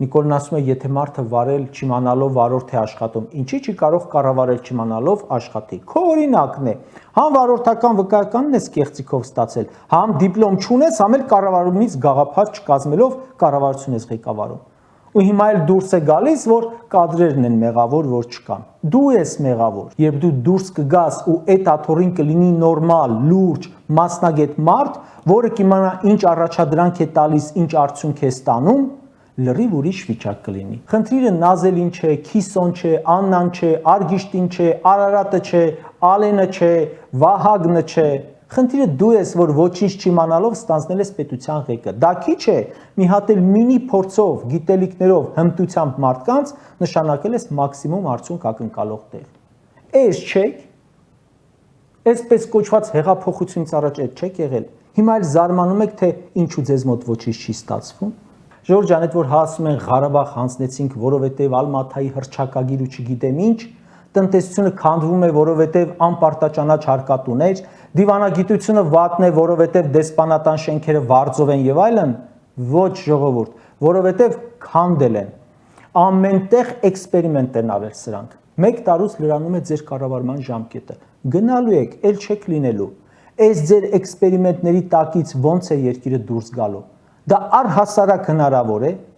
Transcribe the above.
Նիկոլն ասում է, եթե մարդը վարել չիմանալով վարորդ է աշխատում, ինչի՞ չի կարող կառավարել չիմանալով աշխատի։ Քո օրինակն է։ Համ վարորդական վկայականն ես կեղծիքով ստացել, համ դիպլոմ չունես, համ էլ կառավարումից գաղափար չկազմելով կառավարություն ես ղեկավարում։ Ու հիմա էլ դուրս է գալիս, որ կադրերն են մեղավոր, որ չկան։ Դու ես մեղավոր, երբ դու դուրս կգաս ու այդ աթոռին կլինի նորմալ, լուրջ, մասնագետ մարդ, որը կիմանա ինչ առաջադրանք է տալիս, ինչ արդյունք է ստանում, լրիվ ուրիշ վիճակ կլինի։ Խնդիրը Նազելին չէ, Քիսոն չէ, Աննան չէ, Արգիշտին չէ, Արարատը չէ, Ալենը չէ, Վահագնը չէ։ Խնդիրը դու ես, որ ոչինչ չիմանալով ստանձնել ես պետության ղեկը։ Դա քիչ է, մի հատ էլ մինի փորձով, գիտելիքներով, հմտությամբ մարդկանց նշանակել ես մաքսիմում արդյունք ակնկալող տեղ։ Էս չեք։ Այսպես կոչված հեղափոխությունից առաջ այդ չեք եղել։ Հիմա էլ զարմանում եք, թե ինչու ձեզ մոտ ոչինչ չի ստացվում։ Ժորժ ջան, այդ որ հասում են Ղարաբաղ հանձնեցինք, որովհետև Ալմաթայի հռչակագիր ու չգիտեմ ինչ, տնտեսությունը քանդվում է, որովհետև անպարտաճանաչ հարկատուներ, դիվանագիտությունը վատն է, որովհետև դեսպանատան շենքերը վարձով են եւ այլն, ոչ ժողովուրդ, որովհետև քանդել են։ Ամենտեղ էքսպերիմենտ են արել սրանք։ 1 տարուց լրանում է ձեր կառավարման ժամկետը։ Գնալու եք, ել չեք լինելու։ Այս ձեր էքսպերիմենտների տակից ո՞նց է երկիրը դուրս գալու։ Դա առհասարակ հնարավոր է,